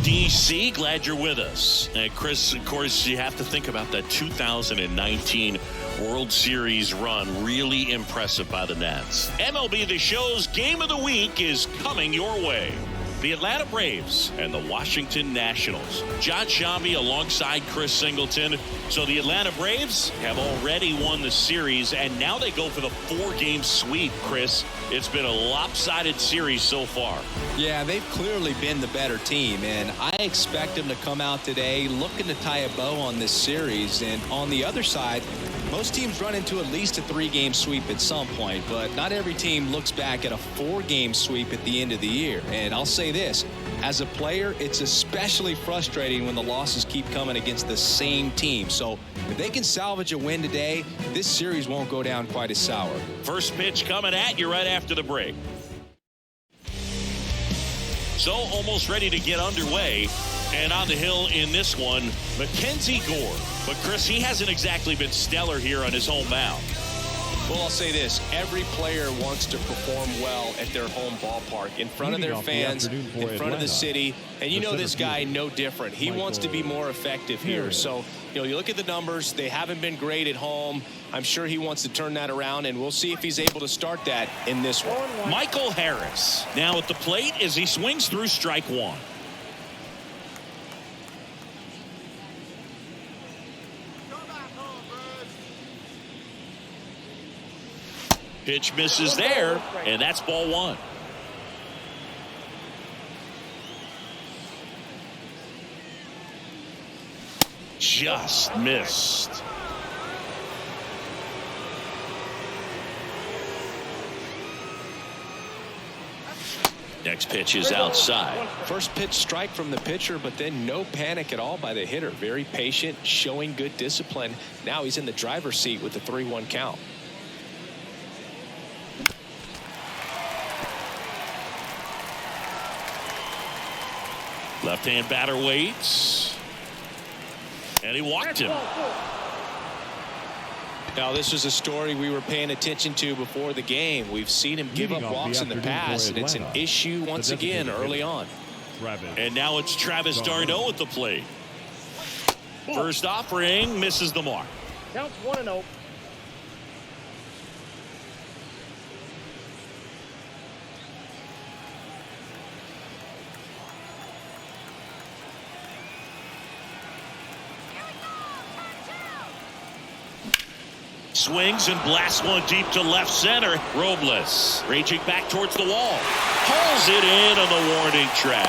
DC, glad you're with us. And Chris, of course, you have to think about that 2019 World Series run. Really impressive by the Nats. MLB The Show's Game of the Week is coming your way. The Atlanta Braves and the Washington Nationals. John Shambi alongside Chris Singleton. So the Atlanta Braves have already won the series, and now they go for the 4-game sweep, Chris. It's been a lopsided series so far. Yeah, they've clearly been the better team, and I expect them to come out today looking to tie a bow on this series. And on the other side, most teams run into at least a 3-game sweep at some point, but not every team looks back at a 4-game sweep at the end of the year. And I'll say this, as a player, it's especially frustrating when the losses keep coming against the same team. So if they can salvage a win today, this series won't go down quite as sour. First pitch coming at you right after the break. So almost ready to get underway. And on the hill in this one, Mackenzie Gore. But Chris, he hasn't exactly been stellar here on his home mound. Well, I'll say this. Every player wants to perform well at their home ballpark, in front of their fans, in front of the city. And you know this guy no different. He wants to be more effective here. So, you look at the numbers. They haven't been great at home. I'm sure he wants to turn that around, and we'll see if he's able to start that in this one. Michael Harris now at the plate as he swings through strike one. Pitch misses there, and that's ball one. Just missed. Next pitch is outside. First pitch strike from the pitcher, but then no panic at all by the hitter. Very patient, showing good discipline. Now he's in the driver's seat with the 3-1 count. Left-hand batter waits. And he walked him. Now, this is a story we were paying attention to before the game. We've seen him give up walks in the past, and it's an issue once again early on. And now it's Travis d'Arnaud at the plate. First offering misses the mark. Counts 1-0. Swings and blasts one deep to left center. Robles raging back towards the wall. Pulls it in on the warning track.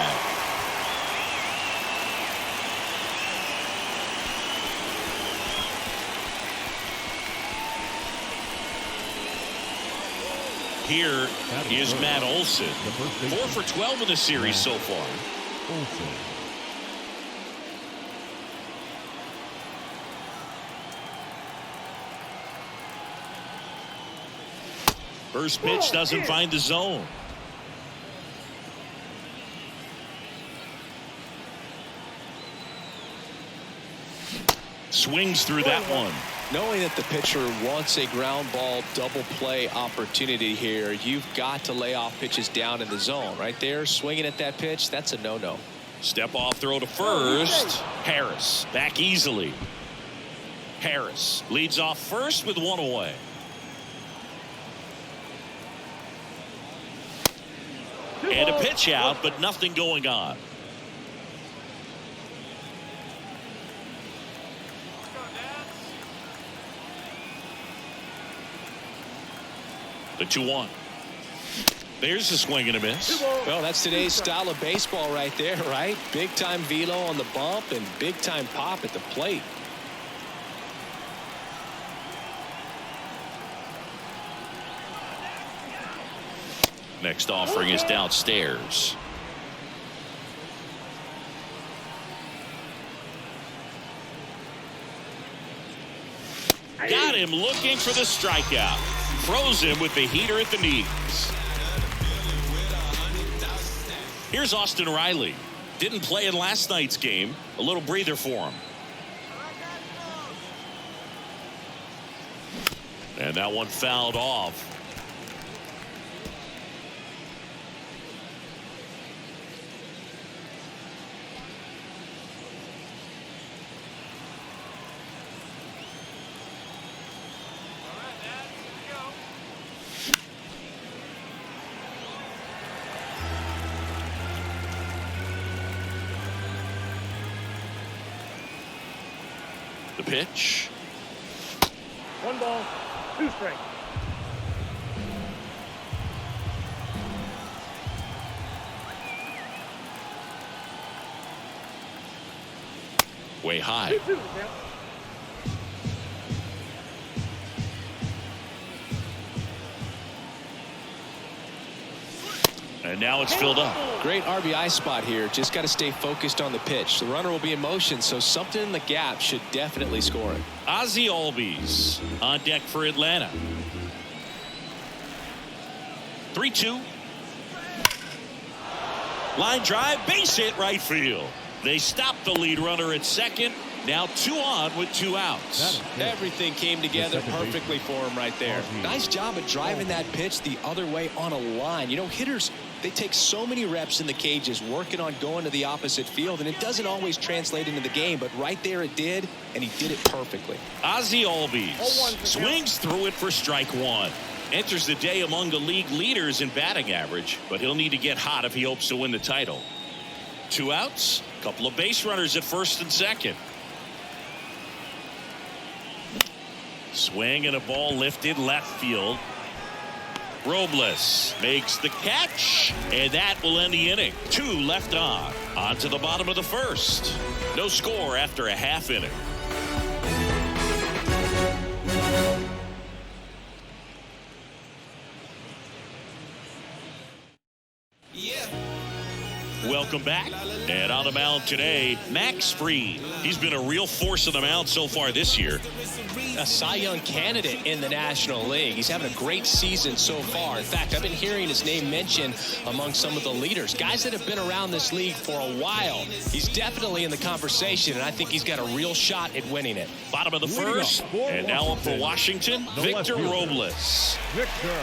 Here is Matt Olson. 4 for 12 in the series so far. First pitch doesn't find the zone. Swings through that one. Knowing that the pitcher wants a ground ball double play opportunity here, you've got to lay off pitches down in the zone. Right there, swinging at that pitch, that's a no-no. Step off throw to first. Harris back easily. Harris leads off first with one away. And a pitch out, but nothing going on. The 2-1. There's a swing and a miss. Well, that's today's style of baseball right there, right? Big time velo on the bump and big time pop at the plate. Next offering is downstairs. Got him looking for the strikeout. Throws him with the heater at the knees. Here's Austin Riley. Didn't play in last night's game. A little breather for him. And that one fouled off. The pitch. 1 ball, 2 strikes. Way high. 2-2. And now it's filled up. Great RBI spot here. Just got to stay focused on the pitch. The runner will be in motion, so something in the gap should definitely score it. Ozzie Albies on deck for Atlanta. 3-2. Line drive, base hit right field. They stopped the lead runner at second. Now 2 on with 2 outs. Everything came together perfectly for him right there. Nice job of driving that pitch the other way on a line. You know, hitters, they take so many reps in the cages working on going to the opposite field, and it doesn't always translate into the game, but right there it did, and he did it perfectly. Ozzie Albies swings through it for strike 1. Enters the day among the league leaders in batting average, but he'll need to get hot if he hopes to win the title. 2 outs, a couple of base runners at first and second. Swing and a ball lifted left field. Robles makes the catch, and that will end the inning. 2 left on. On to the bottom of the first. No score after a half inning. Welcome back. And on the mound today, Max Fried. He's been a real force on the mound so far this year. A Cy Young candidate in the National League. He's having a great season so far. In fact, I've been hearing his name mentioned among some of the leaders, guys that have been around this league for a while. He's definitely in the conversation, and I think he's got a real shot at winning it. Bottom of the first, and now up for Washington, Victor Robles.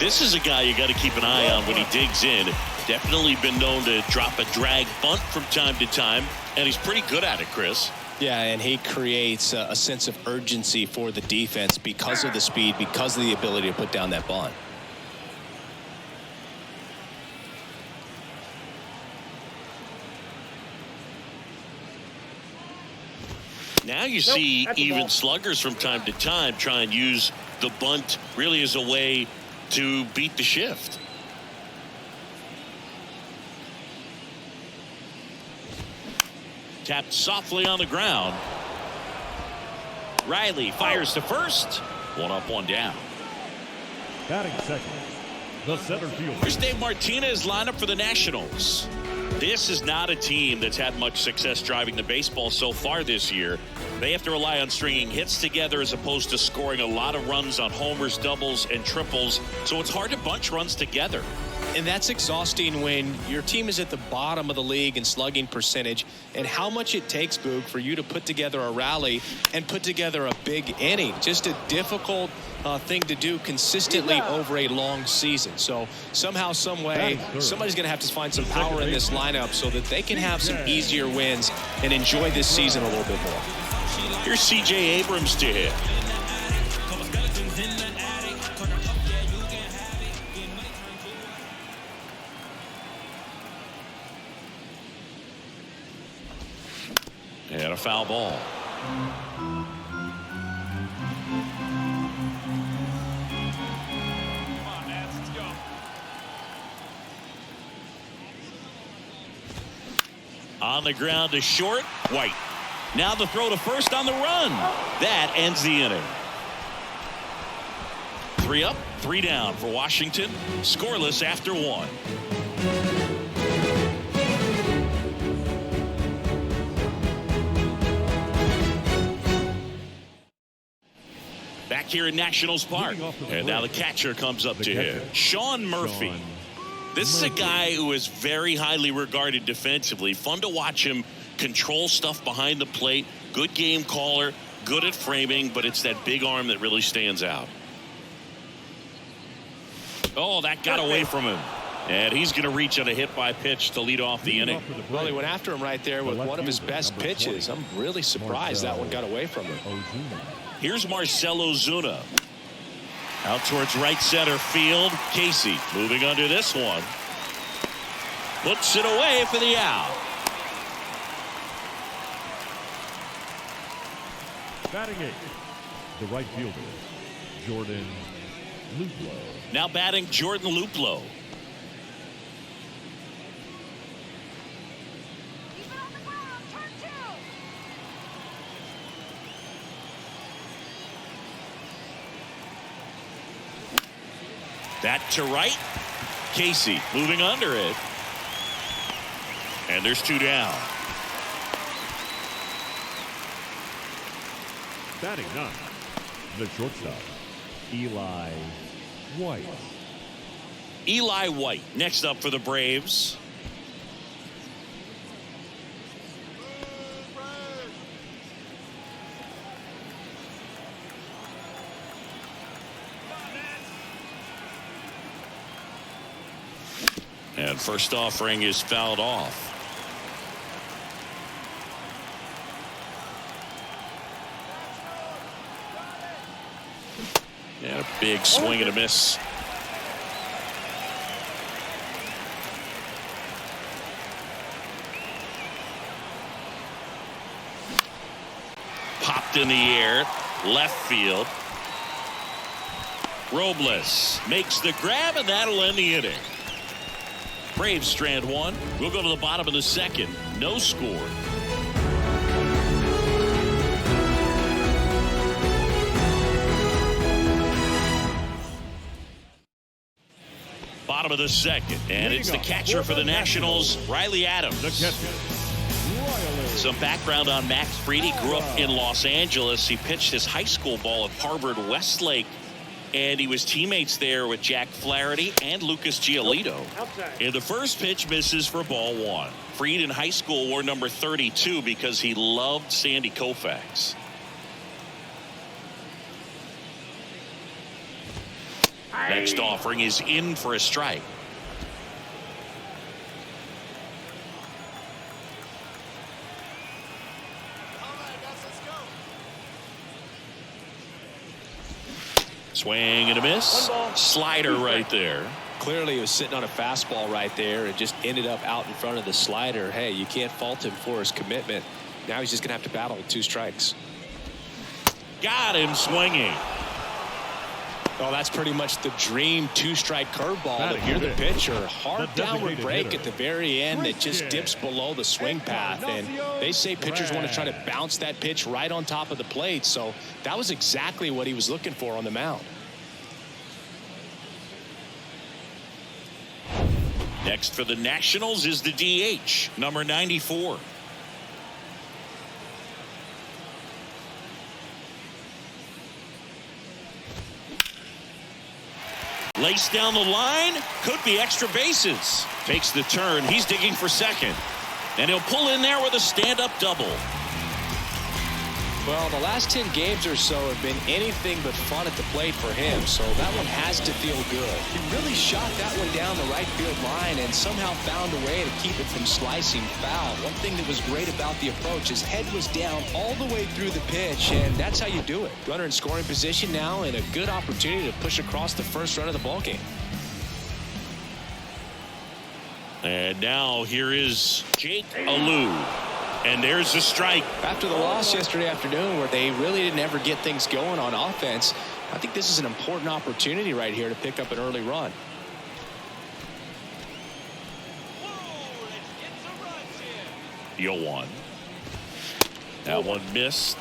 This is a guy you got to keep an eye on when he digs in. Definitely been known to drop a drag bunt from time to time, and he's pretty good at it, Chris. Yeah, and he creates a sense of urgency for the defense because of the speed, because of the ability to put down that bunt. Now you see even sluggers from time to time try and use the bunt really as a way to beat the shift. Tapped softly on the ground. Riley fires to first. 1 up, 1 down. Batting second, the center fielder. Here's Dave Martinez lineup for the Nationals. This is not a team that's had much success driving the baseball so far this year. They have to rely on stringing hits together as opposed to scoring a lot of runs on homers, doubles, and triples. So it's hard to bunch runs together. And that's exhausting when your team is at the bottom of the league in slugging percentage, and how much it takes, Boog, for you to put together a rally and put together a big inning. Just a difficult thing to do consistently over a long season. So somehow, some way, somebody's going to have to find some power in this lineup so that they can have some easier wins and enjoy this season a little bit more. Here's C.J. Abrams to hit. And a foul ball. On the ground to short, White. Now the throw to first on the run. That ends the inning. 3 up, 3 down for Washington. Scoreless after 1. Back here in Nationals Park. And now the catcher comes up to hit. Sean Murphy. This is a guy who is very highly regarded defensively. Fun to watch him control stuff behind the plate. Good game caller. Good at framing. But it's that big arm that really stands out. Oh, that got away from him. And he's going to reach on a hit by pitch to lead off the inning. Well, he went after him right there with one of his best pitches. I'm really surprised that one got away from him. Here's Marcell Ozuna. Out towards right center field. Casey moving under this one. Puts it away for the out. Batting eighth, the right fielder, Jordan Luplow. Now batting Jordan Luplow. That to right. Casey moving under it. And there's two down. Batting ninth, the shortstop, Eli White. Eli White next up for the Braves. And first offering is fouled off. And a big swing and a miss. Popped in the air, left field. Robles makes the grab, and that'll end the inning. Braves strand one. We'll go to the bottom of the second. No score. Bottom of the second, and it's the catcher for the Nationals, Riley Adams. The catcher, Riley. Some background on Max Fried. He grew up in Los Angeles. He pitched his high school ball at Harvard Westlake, and he was teammates there with Jack Flaherty and Lucas Giolito. And the first pitch misses for ball one. Fried in high school wore number 32 because he loved Sandy Koufax. Next offering is in for a strike. Swing and a miss. Slider right there. Clearly he was sitting on a fastball right there and just ended up out in front of the slider. Hey, you can't fault him for his commitment. Now he's just gonna have to battle with two strikes. Got him swinging. Oh, that's pretty much the dream two-strike curveball to hear the pitcher. Hard downward break at the very end that just dips below the swing path. And they say pitchers want to try to bounce that pitch right on top of the plate. So that was exactly what he was looking for on the mound. Next for the Nationals is the DH, number 94. Lace down the line, could be extra bases. Takes the turn, he's digging for second. And he'll pull in there with a stand-up double. Well, the last 10 games or so have been anything but fun at the plate for him, so that one has to feel good. He really shot that one down the right field line and somehow found a way to keep it from slicing foul. One thing that was great about the approach, his head was down all the way through the pitch, and that's how you do it. Runner in scoring position now and a good opportunity to push across the first run of the ballgame. And now here is Jake Alou. And there's a strike. After the loss yesterday afternoon where they really didn't ever get things going on offense, I think this is an important opportunity right here to pick up an early run. Deal one. That one missed.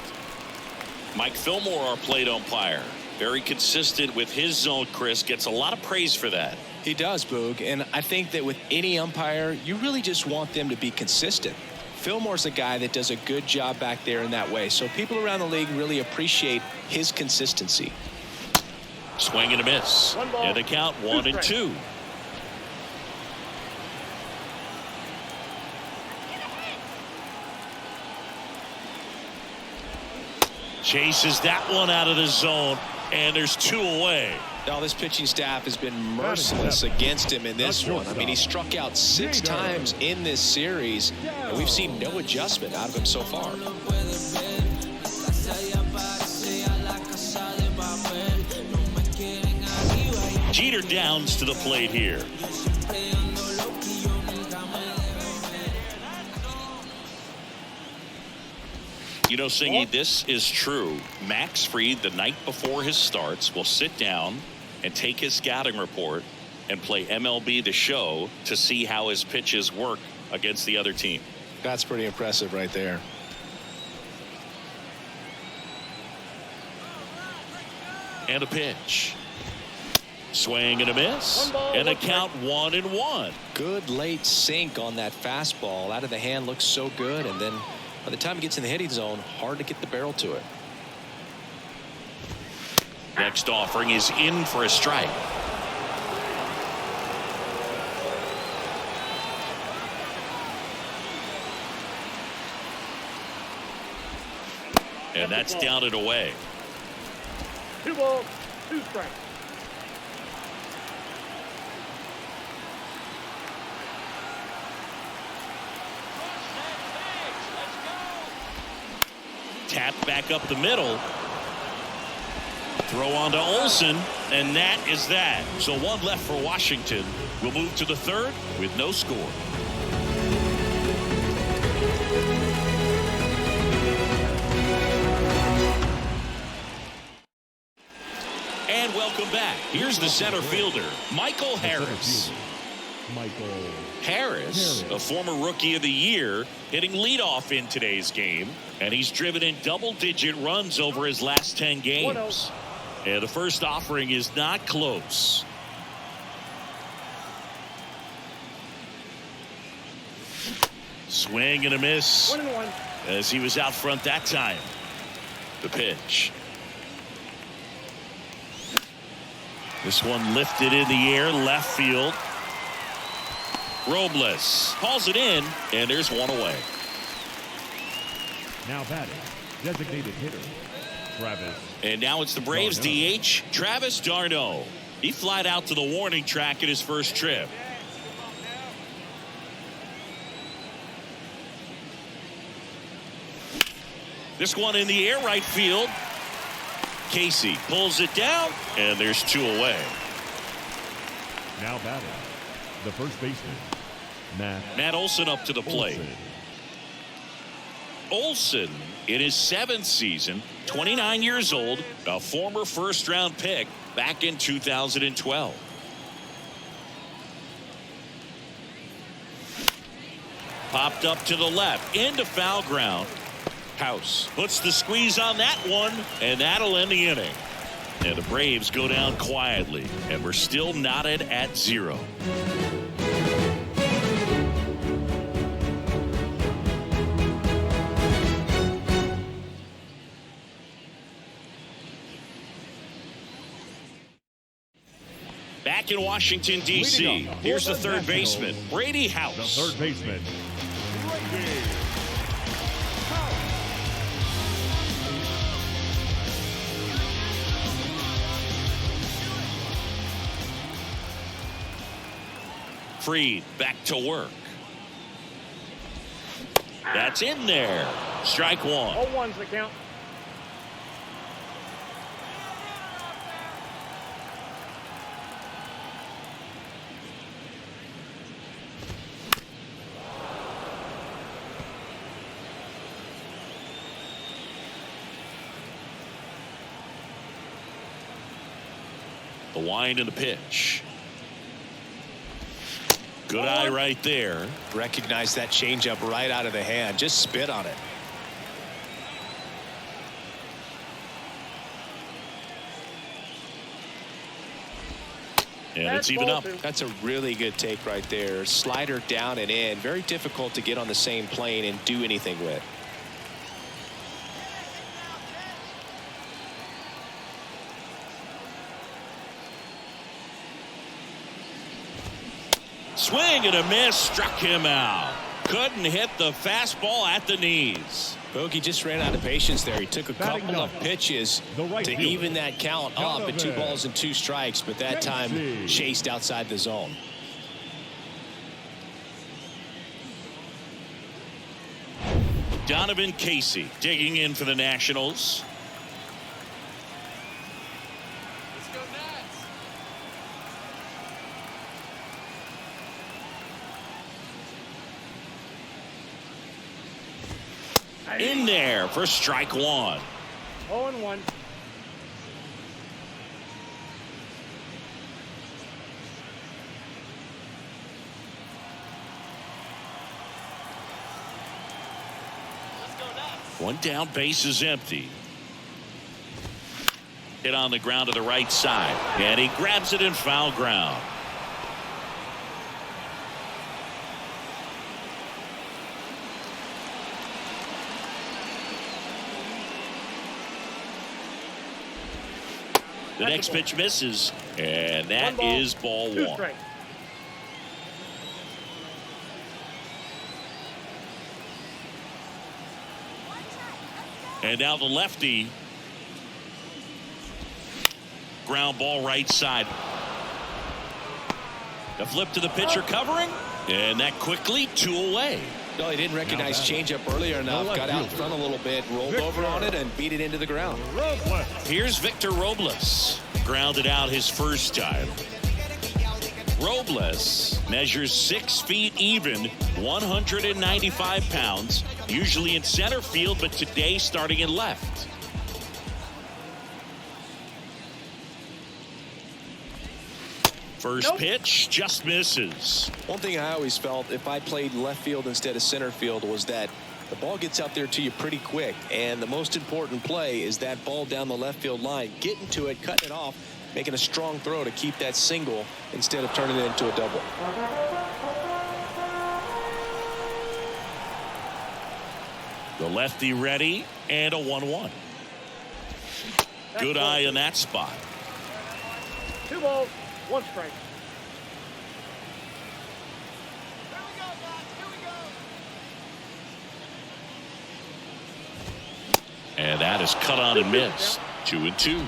Mike Fillmore, our plate umpire. Very consistent with his zone, Chris. Gets a lot of praise for that. He does, Boog. And I think that with any umpire, you really just want them to be consistent. Fillmore's a guy that does a good job back there in that way. So people around the league really appreciate his consistency. Swing and a miss. And the count 1-2. Chases that one out of the zone. And there's two away. Now, this pitching staff has been merciless against him in this one. I mean, he struck out 6 times in this series, and we've seen no adjustment out of him so far. Jeter Downs to the plate here. You know, Singy, this is true. Max Fried, the night before his starts, will sit down and take his scouting report and play MLB The Show to see how his pitches work against the other team. That's pretty impressive right there. And a pitch. Swing and a miss. And a count 1-1. Good late sink on that fastball. Out of the hand looks so good, and then by the time it gets in the hitting zone, hard to get the barrel to it. Next offering is in for a strike. And that's down and away. 2 balls, 2 strikes. Tap back up the middle. Throw on to Olsen, and that is that. So 1 left for Washington. We'll move to the 3rd with no score. And welcome back. Here's the center fielder, Michael Harris. Harris, a former Rookie of the Year, hitting leadoff in today's game, and he's driven in double-digit runs over his last 10 games. And the first offering is not close. Swing and a miss 1-1. as he was out front that time. The pitch. This one lifted in the air, left field. Robles hauls it in, and there's 1 away. Now batting, designated hitter, Travis. And now it's the Braves DH, Travis d'Arnaud. He flied out to the warning track at his first trip. This one in the air, right field. Casey pulls it down, and there's 2 away. Now batting, the first baseman, Matt Olson up to the plate. Olson in his 7th season, 29 years old, a former first-round pick back in 2012. Popped up to the left, into foul ground. House puts the squeeze on that one, and that'll end the inning. And the Braves go down quietly, and we're still knotted at 0. Back in Washington, D.C., here's the third baseman, Brady House. The third baseman, Brady. Fried back to work. That's in there. Strike 1. 0-1's the count. The wind and the pitch. Good eye right there. Recognize that changeup right out of the hand. Just spit on it. And it's even up. That's a really good take right there. Slider down and in. Very difficult to get on the same plane and do anything with. Swing and a miss, struck him out. Couldn't hit the fastball at the knees. Bogey just ran out of patience there. He took a couple of pitches to even that count up at 2 balls and 2 strikes, but that time chased outside the zone. Donovan Casey digging in for the Nationals. In there for strike one. 0-1. One down, base is empty. Hit on the ground to the right side, and he grabs it in foul ground. The next pitch misses, and that is ball one. And now the lefty. Ground ball right side. The flip to the pitcher covering, and that quickly 2 away. No, he didn't recognize changeup earlier enough. Got out in front a little bit, rolled over on it, and beat it into the ground. Here's Victor Robles. Grounded out his first time. Robles measures 6 feet even, 195 pounds, usually in center field, but today starting in left. First pitch just misses. One thing I always felt if I played left field instead of center field was that the ball gets out there to you pretty quick, and the most important play is that ball down the left field line, getting to it, cutting it off, making a strong throw to keep that single instead of turning it into a double. The lefty ready, and a 1-1. Good eye in that spot. 2 balls, 1 strike. And that is cut on and missed. 2-2.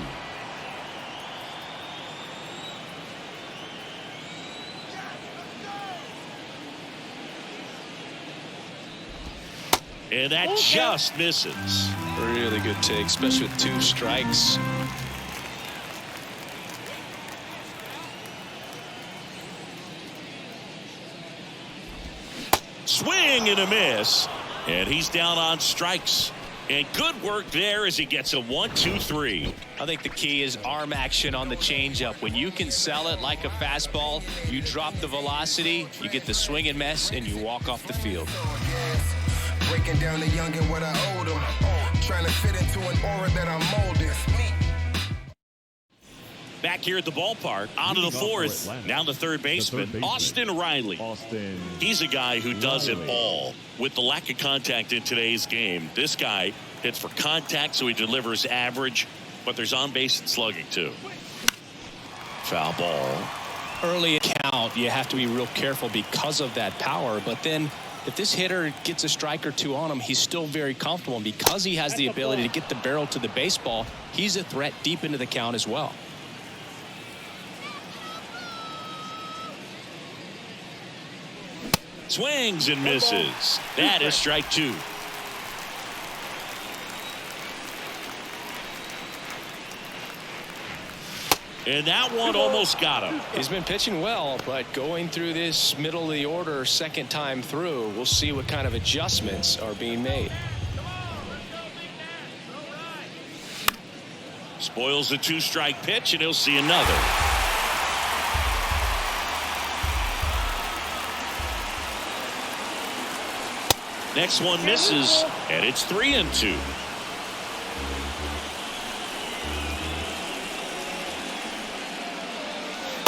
And that just misses. Really good take, especially with 2 strikes. Swing and a miss. And he's down on strikes. And good work there as he gets a 1-2-3. I think the key is arm action on the changeup. When you can sell it like a fastball, you drop the velocity, you get the swing and miss, and you walk off the field. Breaking down the young and what I owed them. Trying to fit into an aura that I'm molding. Back here at the ballpark, out of the fourth, now the third baseman, Austin Riley. He's a guy who does it all. With the lack of contact in today's game, this guy hits for contact, so he delivers average, but there's on base and slugging too. Foul ball. Early count, you have to be real careful because of that power, but then if this hitter gets a strike or 2 on him, he's still very comfortable, and because he has the ability to get the barrel to the baseball, he's a threat deep into the count as well. Swings and misses. That is strike 2. And that one almost got him. He's been pitching well, but going through this middle of the order second time through, we'll see what kind of adjustments are being made. Spoils the 2-strike pitch, and he'll see another. Next one misses, and it's 3-2.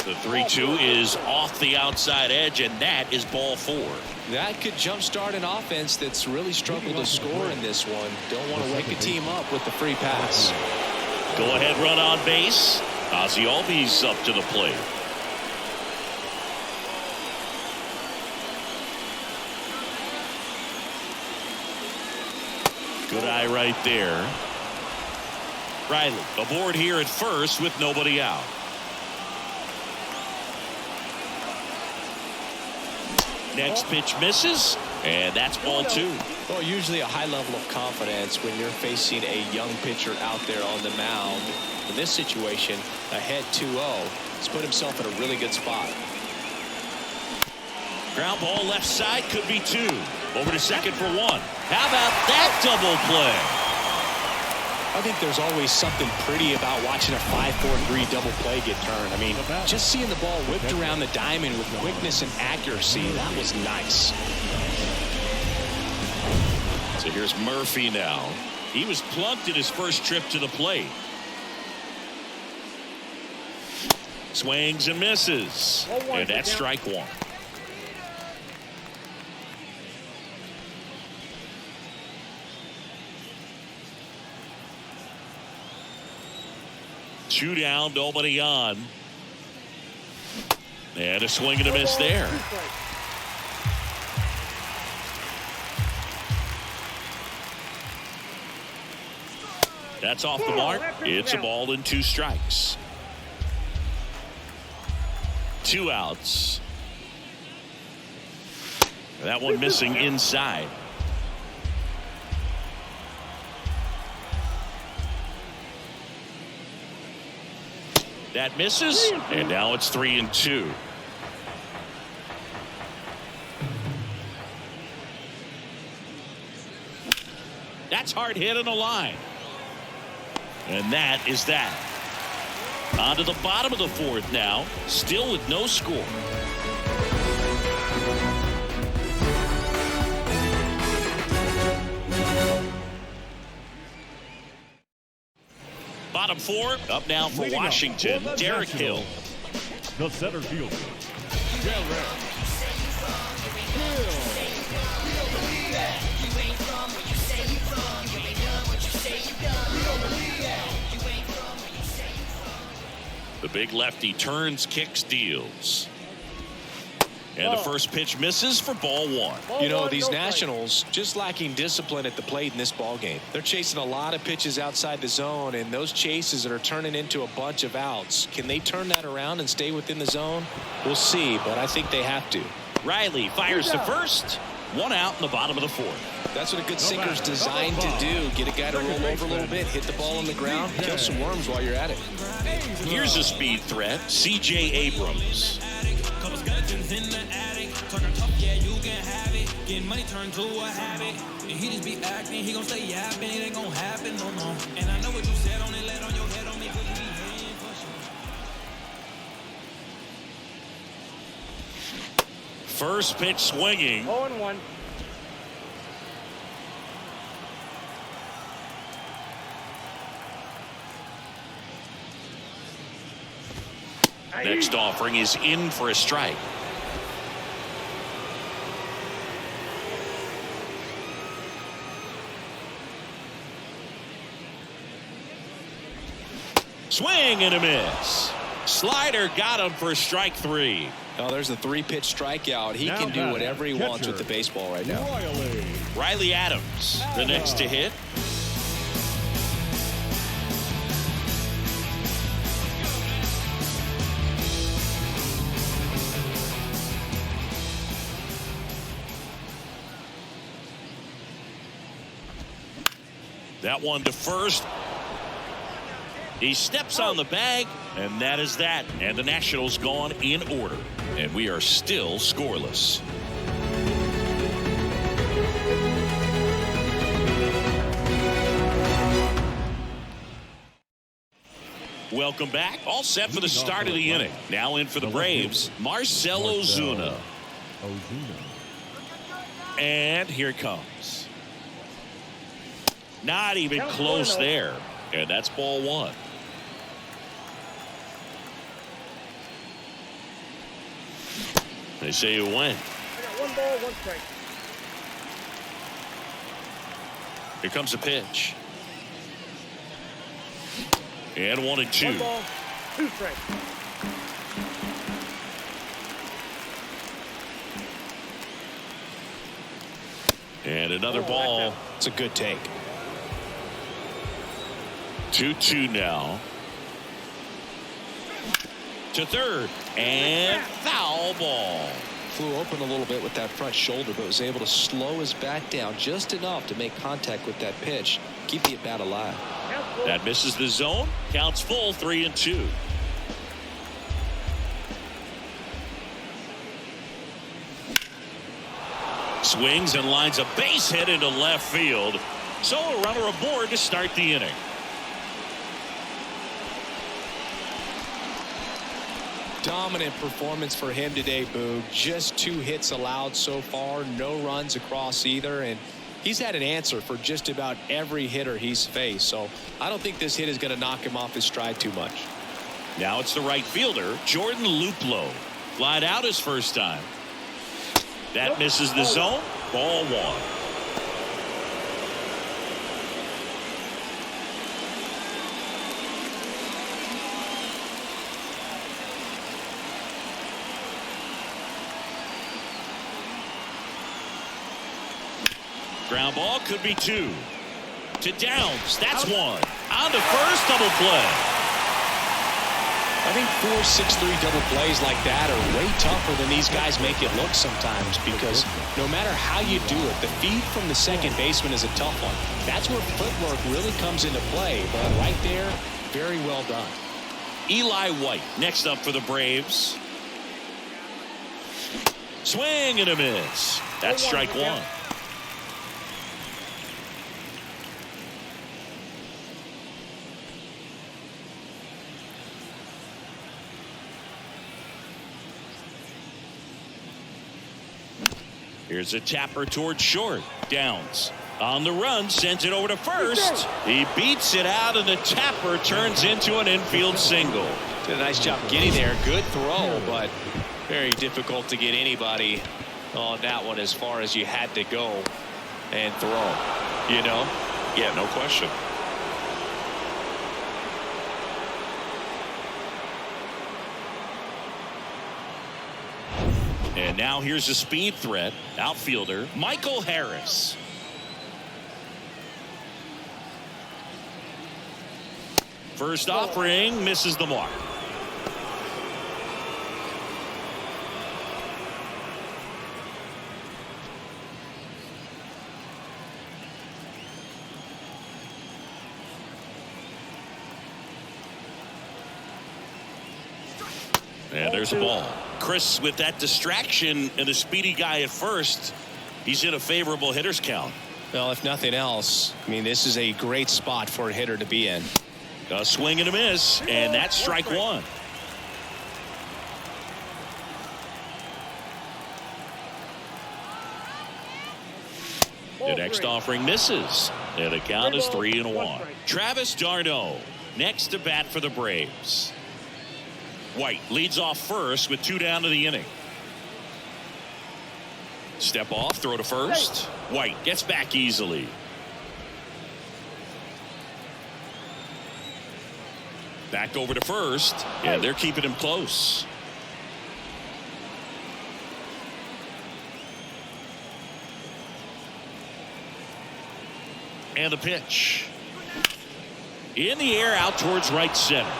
The 3-2 is off the outside edge, and that is ball 4. That could jumpstart an offense that's really struggled to score in this one. Don't want to wake a team up with the free pass. Go ahead run on base. Ozzie Albies up to the plate. Good eye right there. Riley aboard here at first with nobody out. Next pitch misses, and that's ball 2. Well, usually a high level of confidence when you're facing a young pitcher out there on the mound. In this situation, ahead 2-0, he's put himself in a really good spot. Ground ball left side, could be 2. Over to second for one. How about that double play? I think there's always something pretty about watching a 5-4-3 double play get turned. I mean, just seeing the ball whipped around the diamond with quickness and accuracy, that was nice. So here's Murphy now. He was plunked at his first trip to the plate. Swings and misses. And that's strike one. Two down, nobody on. And a swing and a miss there. That's off the mark. It's a ball and 2 strikes. 2 outs. That one missing inside. That misses, and now it's 3-2. That's hard hit on the line. And that is that. On to the bottom of the 4th now, still with no score. Bottom 4, up now for Washington, Derek Hill. The center fielder, The big lefty turns, kicks, deals. And the first pitch misses for ball 1. You know, these Nationals just lacking discipline at the plate in this ball game. They're chasing a lot of pitches outside the zone, and those chases that are turning into a bunch of outs. Can they turn that around and stay within the zone? We'll see, but I think they have to. Riley fires to first. 1 out in the bottom of the 4th. That's what a good sinker's designed to do. Get a guy to roll over a little bit, hit the ball on the ground, kill some worms while you're at it. Here's a speed threat, C.J. Abrams. In the attic, talking tough, yeah, you can have it. Getting money turned to a habit. And he just be acting, he gon' stay yapping, it ain't gon' happen no more. And I know what you said on it, let on your head on me, cause you be hating for sure. First pitch swinging. 0-1. Next offering is in for a strike. Swing and a miss. Slider got him for strike 3. Oh, there's a 3-pitch strikeout. He can do whatever he wants with the baseball right now. Riley Adams, the next to hit. That one to first. He steps on the bag, and that is that. And the Nationals gone in order. And we are still scoreless. Welcome back. All set for the start of the inning. Now in for the Braves, Marcell Ozuna. And here it comes. Not even close there. And that's ball 1. They say you win. I got 1 ball, 1 strike. Here comes the pitch. And 1-2. 1 ball, 2 strikes. And another ball. It's a good take. 2-2 now. To third. And foul ball. Flew open a little bit with that front shoulder, but was able to slow his bat down just enough to make contact with that pitch. Keep the at-bat alive. That misses the zone. Counts full, 3-2. Swings and lines a base hit into left field. So a runner aboard to start the inning. Dominant performance for him today, Boog. Just 2 hits allowed so far, no runs across either, and he's had an answer for just about every hitter he's faced. So I don't think this hit is going to knock him off his stride too much. Now it's the right fielder, Jordan Luplow. Flied out his first time. That misses the zone. Ball 1. Ground ball could be 2. To Downs. That's 1. On to first, double play. I think 4-6-3 double plays like that are way tougher than these guys make it look sometimes, because no matter how you do it, the feed from the second baseman is a tough one. That's where footwork really comes into play. But right there, very well done. Eli White next up for the Braves. Swing and a miss. That's strike 1. Here's a tapper towards short. Downs on the run, sends it over to first. He beats it out, and the tapper turns into an infield single. Did a nice job getting there. Good throw, but very difficult to get anybody on that one as far as you had to go and throw. You know? Yeah, no question. And now here's a speed threat. Outfielder Michael Harris. First offering misses the mark. And there's a ball. Chris, with that distraction and a speedy guy at first, he's in a favorable hitter's count. Well, if nothing else, I mean, this is a great spot for a hitter to be in. A swing and a miss, and that's strike 1. The next offering misses, and the count is 3-1. Travis d'Arnaud next to bat for the Braves. White leads off first with 2 down to the inning. Step off, throw to first. White gets back easily. Back over to first, and they're keeping him close. And the pitch. In the air, out towards right center.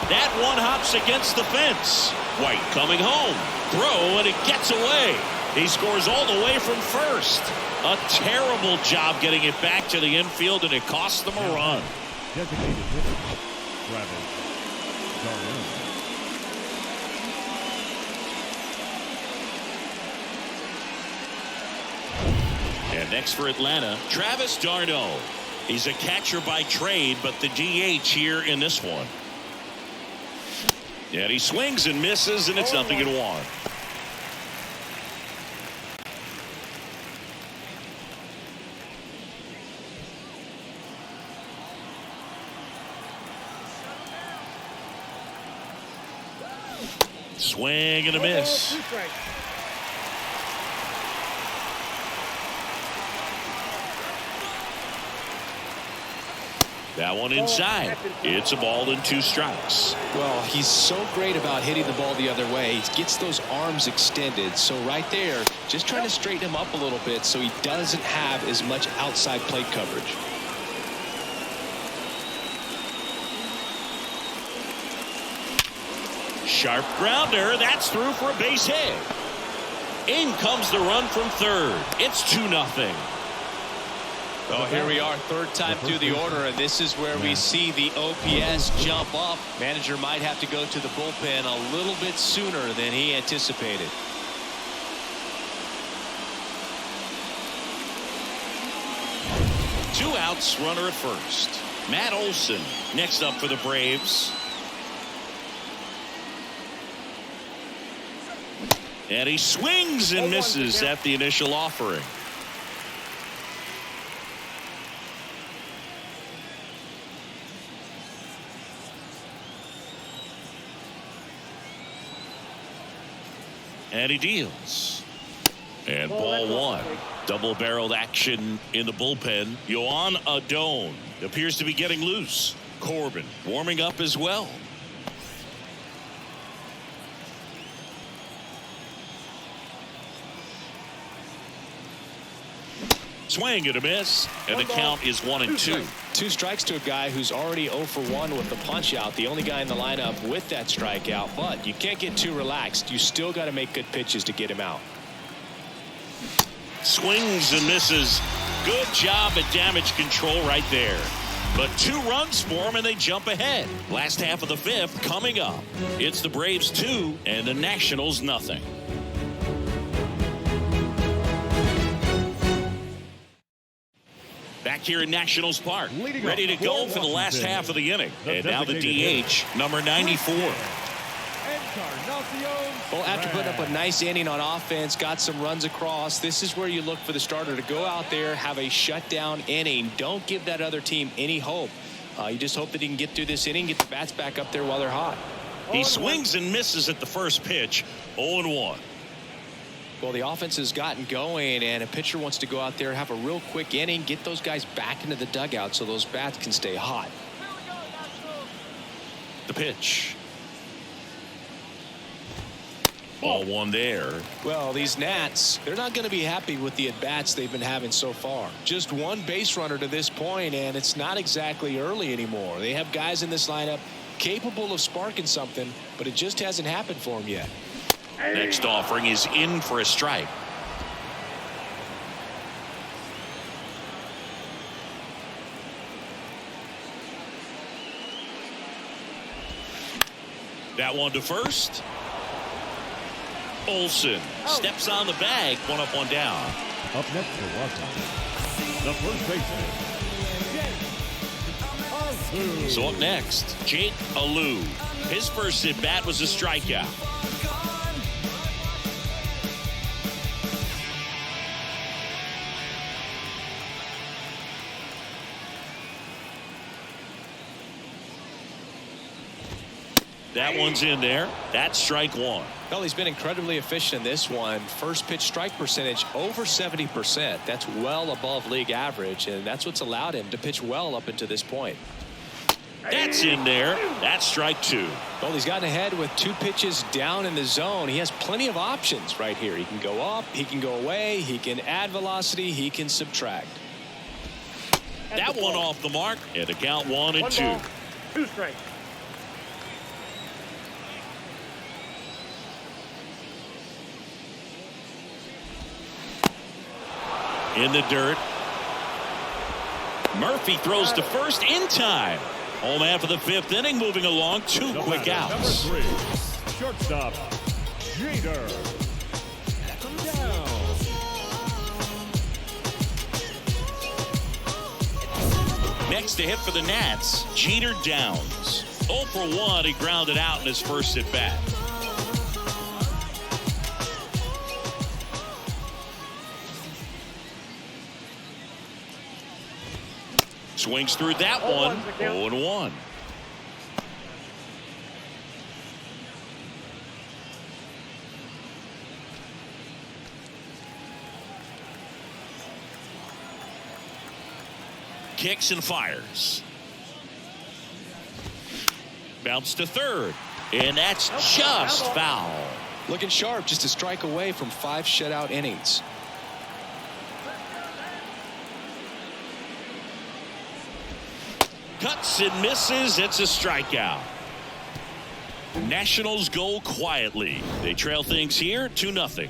That one hops against the fence. White coming home. Throw, and it gets away. He scores all the way from first. A terrible job getting it back to the infield, and it costs them a run. Designated hitter, Travis d'Arnaud. And next for Atlanta, Travis d'Arnaud. He's a catcher by trade, but the DH here in this one. And he swings and misses, and it's 0-1. Swing and a miss. That one inside. It's a ball and 2 strikes. Well, he's so great about hitting the ball the other way. He gets those arms extended. So right there, just trying to straighten him up a little bit so he doesn't have as much outside plate coverage. Sharp grounder. That's through for a base hit. In comes the run from third. It's 2-0. Well, here we are, third time through the order, and this is where we see the OPS jump up. Manager might have to go to the bullpen a little bit sooner than he anticipated. 2 outs, runner at first. Matt Olson next up for the Braves. And he swings and misses at the initial offering. And he deals. And ball 1. Double-barreled action in the bullpen. Yohan Adon appears to be getting loose. Corbin warming up as well. Swing and a miss, and the count is 1-2. 2 strikes to a guy who's already 0 for 1 with the punch out, the only guy in the lineup with that strikeout. But you can't get too relaxed. You still got to make good pitches to get him out. Swings and misses. Good job at damage control right there. But 2 runs for him and they jump ahead. Last half of the 5th coming up. It's the Braves 2 and the Nationals nothing. Back here in Nationals Park, ready to go for the last half of the inning. And now the DH, number 94. Well, after putting up a nice inning on offense, got some runs across, this is where you look for the starter to go out there, have a shutdown inning. Don't give that other team any hope. You just hope that he can get through this inning, get the bats back up there while they're hot. He swings and misses at the first pitch. 0-1. Well, the offense has gotten going, and a pitcher wants to go out there, have a real quick inning, get those guys back into the dugout so those bats can stay hot. The pitch. Ball 1 there. Well, these Nats, they're not going to be happy with the at-bats they've been having so far. Just 1 base runner to this point, and it's not exactly early anymore. They have guys in this lineup capable of sparking something, but it just hasn't happened for them yet. Next offering is in for a strike. That one to first. Olson steps on the bag. 1 up, 1 down. Up next for Washington, the first baseman, So up next, Jake Alou. His first at bat was a strikeout. That one's in there. That's strike 1. Well, he's been incredibly efficient in this one. First pitch strike percentage over 70%. That's well above league average, and that's what's allowed him to pitch well up until this point. That's in there. That's strike 2. Well, he's gotten ahead with 2 pitches down in the zone. He has plenty of options right here. He can go up, he can go away, he can add velocity, he can subtract. That one off the mark, and the count 1-2. 1 ball, 2 strikes. In the dirt. Murphy throws to first in time. Home half of the 5th inning, moving along. 2 quick outs. number 3, shortstop, Jeter. Next to hit for the Nats, Jeter Downs. 0 for 1, he grounded out in his first at bat. Swings through that one. 0-1. Kicks and fires. Bounce to third. And that's just foul. Looking sharp, just a strike away from 5 shutout innings. Cuts and misses. It's a strikeout. Nationals go quietly. They trail things here 2-0.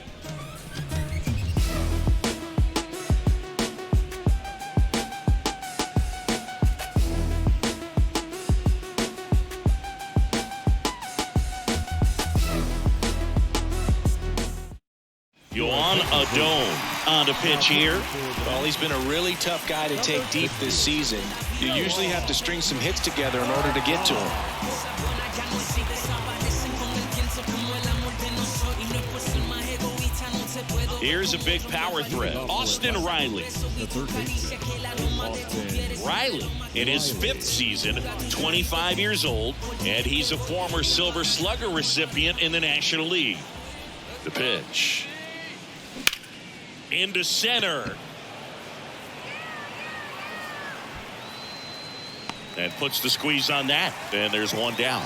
Yohan Adon on the pitch here. Well, he's been a really tough guy to take deep this season. You usually have to string some hits together in order to get to him. Here's a big power threat. Austin Riley. The third baseman, Austin Riley, in his 5th season, 25 years old, and he's a former Silver Slugger recipient in the National League. The pitch. Into center. And puts the squeeze on that. And there's one down.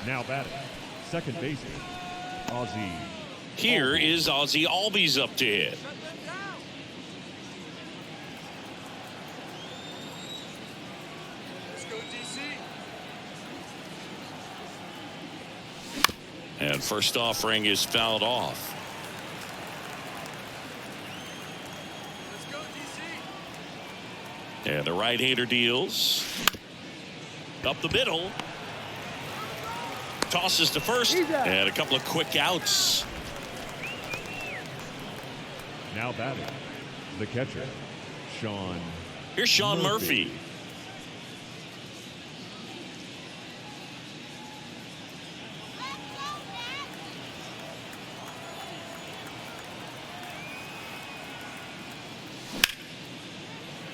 now batting. Second baseman, Ozzie. Here is Ozzie Albies up to hit. And first offering is fouled off. And the right-hander deals. Up the middle. Tosses to first. And a couple of quick outs. Now batting, the catcher, Sean. Here's Sean Murphy.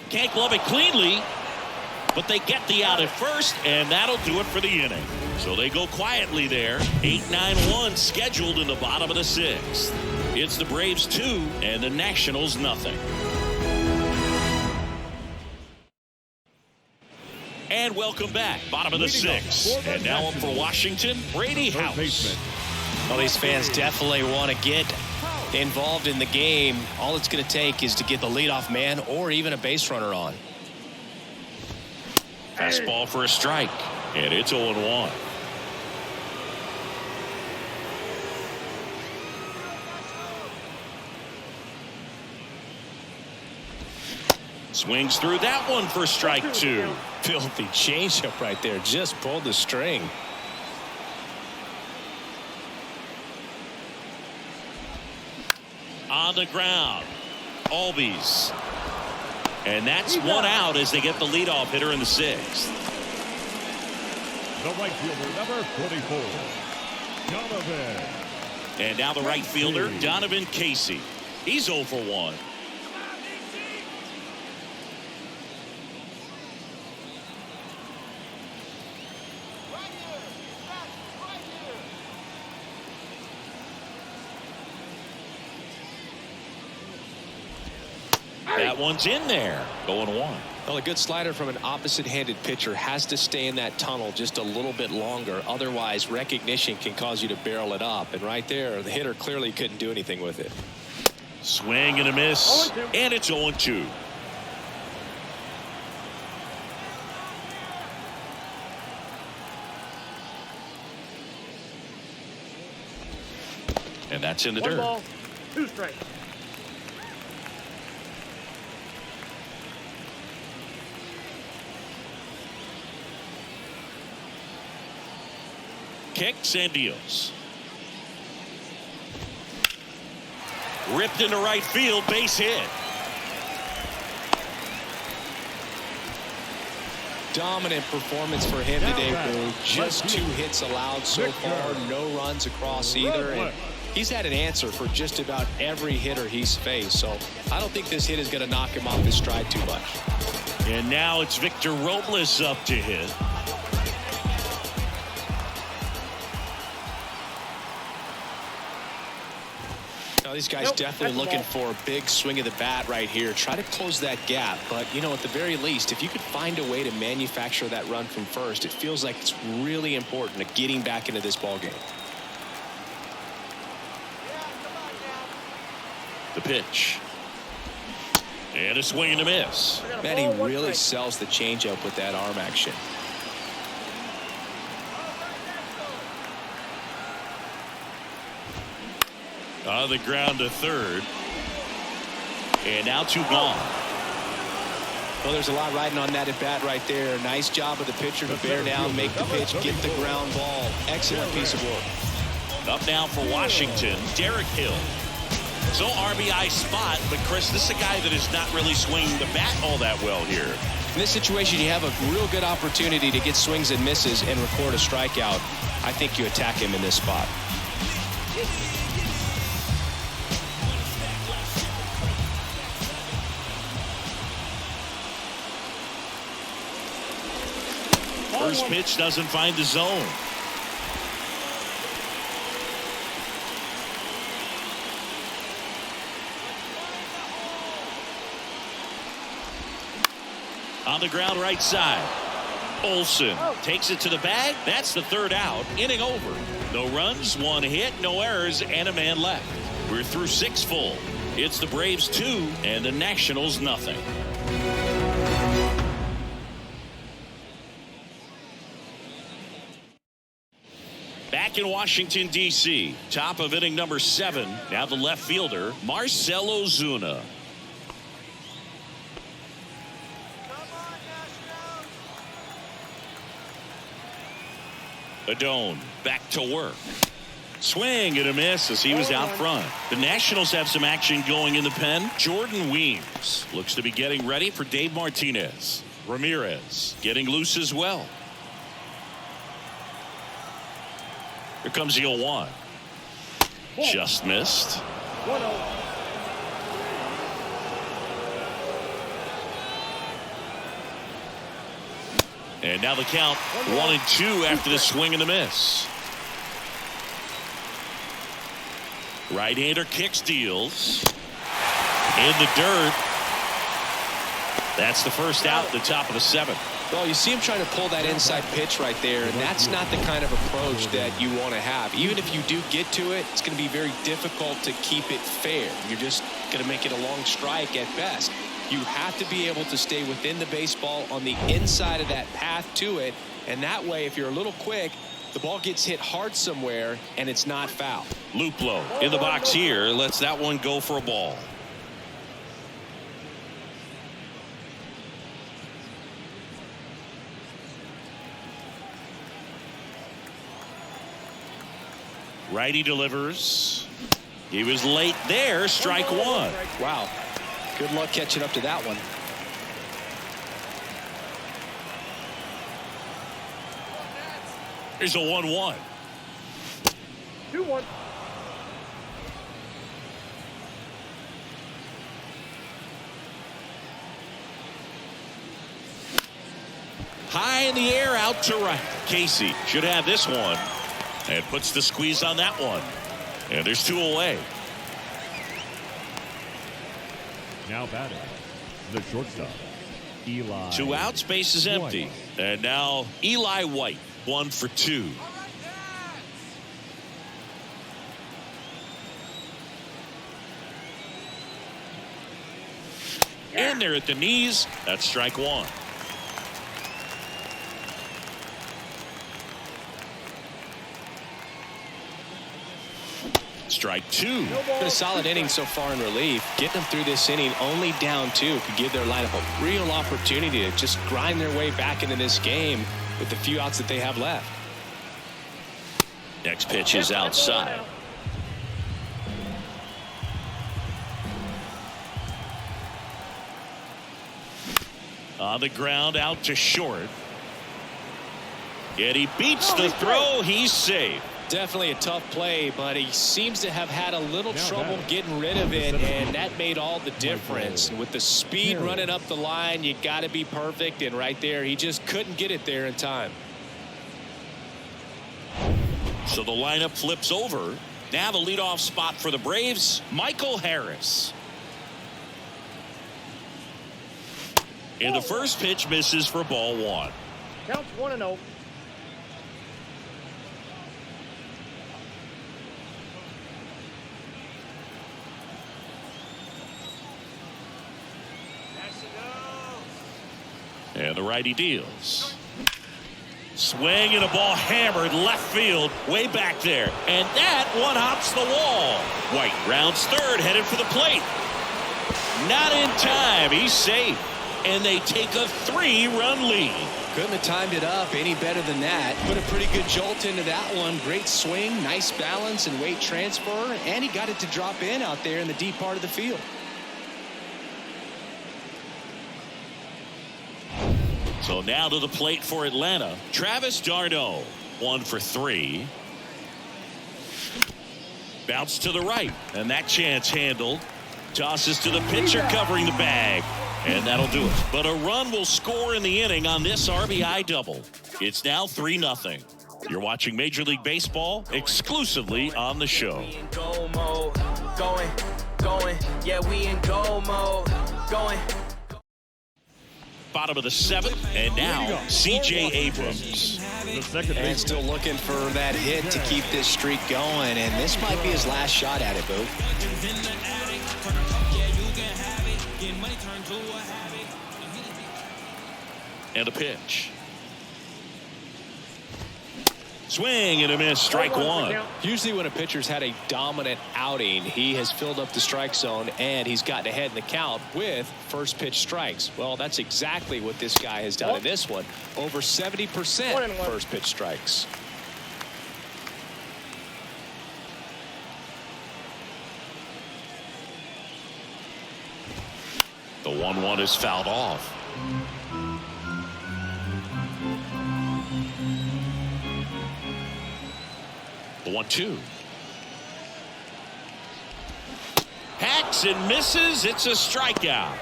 Can't glove it cleanly, but they get the out at first, and that'll do it for the inning. So they go quietly there. 8-9-1 scheduled in the bottom of the 6th. It's the Braves 2 and the Nationals nothing. And welcome back. Bottom of the 6th. And now up for Washington, Brady House. Well, these fans definitely want to get involved in the game. All it's going to take is to get the leadoff man or even a base runner on. Fastball for a strike, and it's 0-1. Swings through that one for strike 2. Filthy changeup right there. Just pulled the string. On the ground, Albies. And that's one out as they get the leadoff hitter in the 6th. The right fielder, number 44, Donovan. And now the right fielder, Donovan Casey. He's 0 for 1. That one's in there. 0-1. Well, a good slider from an opposite-handed pitcher has to stay in that tunnel just a little bit longer. Otherwise, recognition can cause you to barrel it up. And right there, the hitter clearly couldn't do anything with it. Swing and a miss. And it's 0-2. And that's in the dirt. 1 ball, 2 strikes. Kicks and deals. Ripped into right field, base hit. Dominant performance for him today, Boo. Just 2 hits allowed so far, no runs across either. And he's had an answer for just about every hitter he's faced. So I don't think this hit is going to knock him off his stride too much. And now it's Victor Robles up to hit. Now, these guys definitely looking for a big swing of the bat right here. Try to close that gap. But, you know, at the very least, if you could find a way to manufacture that run from first, it feels like it's really important to getting back into this ball game. The pitch. And a swing and a miss. Man, he really sells the changeup with that arm action. On the ground to third. And now 2 gone. Well, there's a lot riding on that at bat right there. Nice job of the pitcher to bear down, make the pitch, get the ground ball. Excellent piece of work. Up now for Washington, Derek Hill. So RBI spot, but Chris, this is a guy that is not really swinging the bat all that well here. In this situation, you have a real good opportunity to get swings and misses and record a strikeout. I think you attack him in this spot. First pitch doesn't find the zone. On the ground right side. Olsen takes it to the bag. That's the third out. Inning over. No runs, one hit, no errors, and a man left. We're through 6 full. It's the Braves 2 and the Nationals nothing. Back in Washington, D.C. Top of inning number 7. Now the left fielder, Marcell Ozuna. Adone back to work. Swing and a miss as he was out front. The Nationals have some action going in the pen. Jordan Weems looks to be getting ready for Dave Martinez. Ramirez getting loose as well. Here comes the 0-1. Just missed. 1-0. And now the count 1-2 after the swing and the miss. Right-hander kicks, deals. In the dirt. That's the first out at the top of the 7th. Well, you see him trying to pull that inside pitch right there, and that's not the kind of approach that you want to have. Even if you do get to it, it's going to be very difficult to keep it fair. You're just going to make it a long strike at best. You have to be able to stay within the baseball on the inside of that path to it, and that way, if you're a little quick, the ball gets hit hard somewhere, and it's not foul. Luplow in the box here lets that one go for a ball. Righty delivers. He was late there. Strike 1. Wow. Good luck catching up to that one. Here's a 1-1. 2-1. High in the air, out to right. Casey should have this one. And puts the squeeze on that one. And there's 2 away. Now batting, the shortstop, Eli. 2 outs, base is empty. White. And now Eli White, 1 for 2. In there at the knees. That's strike 1. Strike 2. Been a solid inning so far in relief. Getting them through this inning only down 2 could give their lineup a real opportunity to just grind their way back into this game with the few outs that they have left. Next pitch is outside. On the ground, out to short. And he beats the throw. He's safe. Definitely a tough play, but he seems to have had a little trouble getting rid of it, and that made all the difference. With the speed running up the line, you got to be perfect, and right there, he just couldn't get it there in time. So the lineup flips over. Now the leadoff spot for the Braves, Michael Harris. And the first pitch misses for ball 1. Counts 1-0. And the righty deals. Swing and a ball hammered left field way back there. And that one hops the wall. White rounds third, headed for the plate. Not in time. He's safe. And they take a 3-run lead. Couldn't have timed it up any better than that. Put a pretty good jolt into that one. Great swing, nice balance and weight transfer, and he got it to drop in out there in the deep part of the field. So now to the plate for Atlanta, Travis d'Arnaud, 1 for 3. Bounce to the right, and that chance handled. Tosses to the pitcher covering the bag, and that'll do it. But a run will score in the inning on this RBI double. It's now 3-0. You're watching Major League Baseball exclusively on the show. We in goal mode, going, yeah, we in goal mode, going. Bottom of the 7th, and now C.J. Abrams. The second And base. still looking for that hit to keep this streak going, and this might be his last shot at it, Boo. And a pitch. Swing and a miss, strike 1. Usually when a pitcher's had a dominant outing, he has filled up the strike zone and he's gotten ahead in the count with first pitch strikes. Well, that's exactly what this guy has done in this one. Over 70% first pitch strikes. The 1-1 is fouled off. The 1-2. Hacks and misses. It's a strikeout.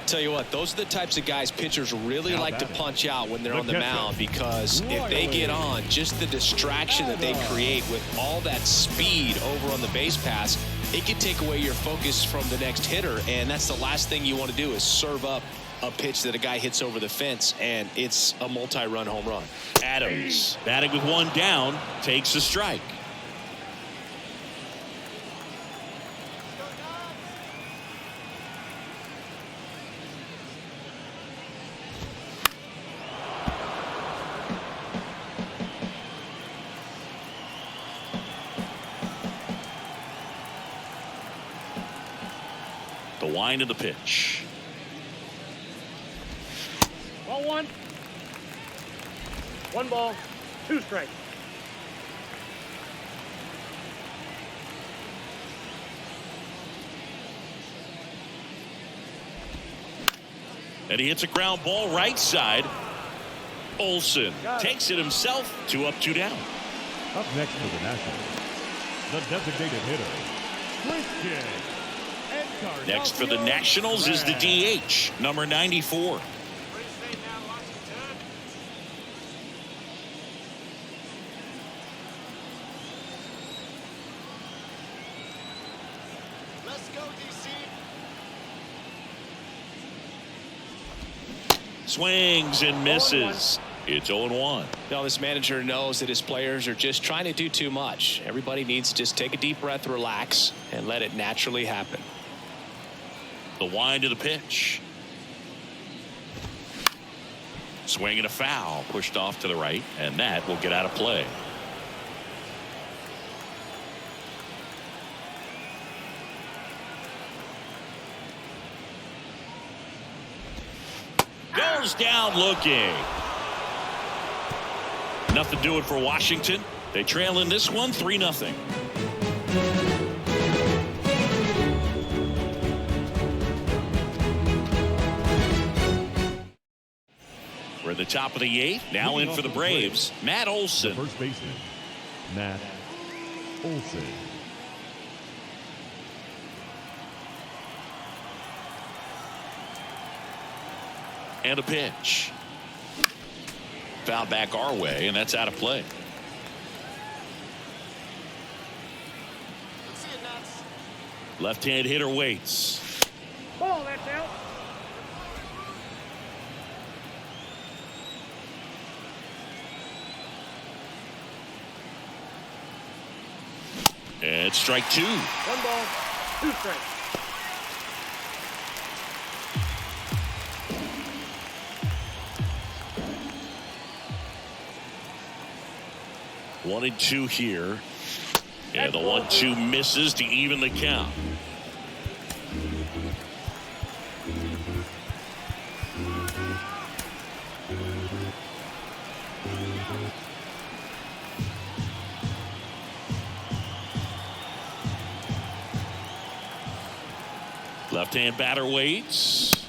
Tell you what, those are the types of guys pitchers really like to punch out when they're on the mound, because if they get on, just the distraction that they create with all that speed over on the base pass, it can take away your focus from the next hitter, and that's the last thing you want to do is serve up a pitch that a guy hits over the fence, and it's a multi-run home run. Adams, batting with 1 down, takes a strike. The wind of the pitch. Ball 1. 1 ball, 2 strikes. And he hits a ground ball right side. Olsen takes it himself. 2 up, 2 down. Up next for the Nationals, the designated hitter, Christian. Next for the Nationals is the DH, number 94. Let's go, DC. Swings and misses. It's 0-1. Now, this manager knows that his players are just trying to do too much. Everybody needs to just take a deep breath, relax, and let it naturally happen. The wind of the pitch. Swing and a foul, pushed off to the right, and that will get out of play. Goes down looking. Nothing doing for Washington. They trail in this one 3-0. We're at the top of the 8th. Now in for the Braves, Matt Olson. First baseman, Matt Olson. And a pitch. Foul back our way, and that's out of play. Left-hand hitter waits. Ball, that's out. And strike 2. 1 ball, 2 strikes. One and 2 here. And the 1-2 misses to even the count. Left-hand batter waits.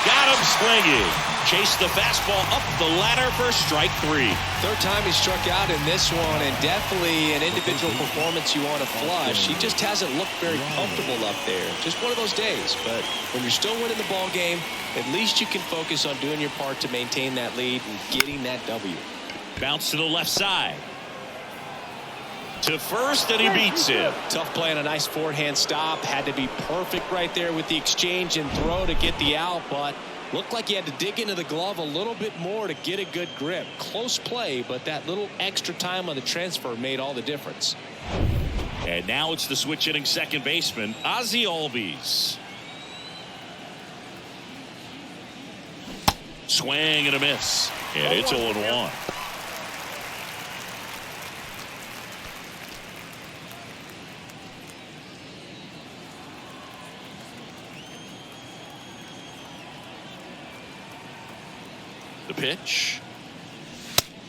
Got him swinging. Chased the fastball up the ladder for strike 3. Third time he struck out in this one, and definitely an individual performance you want to flush. He just hasn't looked very comfortable up there. Just one of those days. But when you're still winning the ball game, at least you can focus on doing your part to maintain that lead and getting that W. Bounce to the left side. To first, and he beats him. Tough play on a nice forehand stop. Had to be perfect right there with the exchange and throw to get the out, but looked like he had to dig into the glove a little bit more to get a good grip. Close play, but that little extra time on the transfer made all the difference. And now it's the switch hitting second baseman, Ozzie Albies. Swing and a miss. And it's 0-1. The pitch.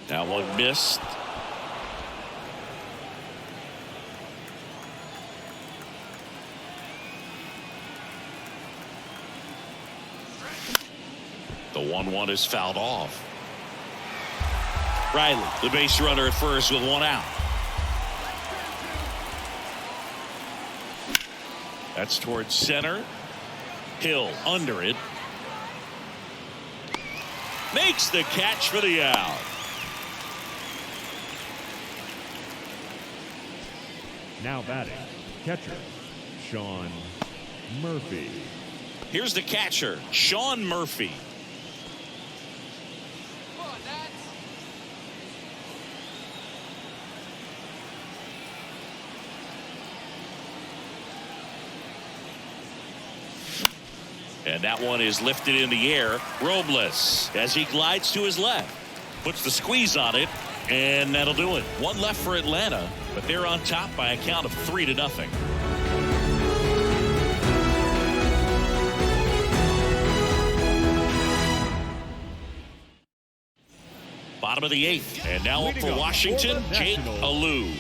Now one missed. The 1-1 is fouled off. Riley, the base runner at first with one out. That's towards center. Hill under it. Makes the catch for the out. Now batting, catcher, Sean Murphy. Here's the catcher, Sean Murphy. And that one is lifted in the air. Robles, as he glides to his left, puts the squeeze on it, and that'll do it. One left for Atlanta, but they're on top by a count of 3-0. Bottom of the 8th, and now up for Washington, Jake Alou.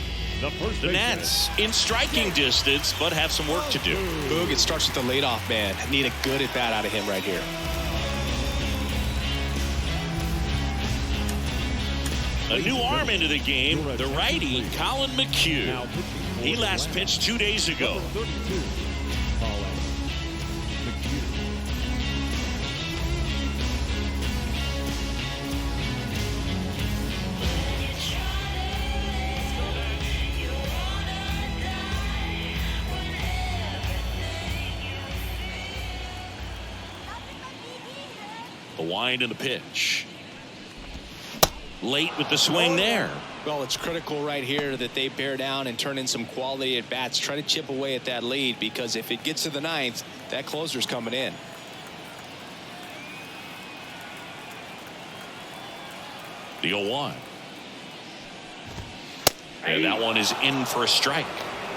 The Nats in striking distance, but have some work to do. Boog, it starts with the leadoff man. Need a good at bat out of him right here. A new arm into the game, the righty, Colin McHugh. He last pitched 2 days ago. The wind and the pitch. Late with the swing there. Well, it's critical right here that they bear down and turn in some quality at bats. Try to chip away at that lead, because if it gets to the 9th, that closer's coming in. The 0-1. And that one is in for a strike.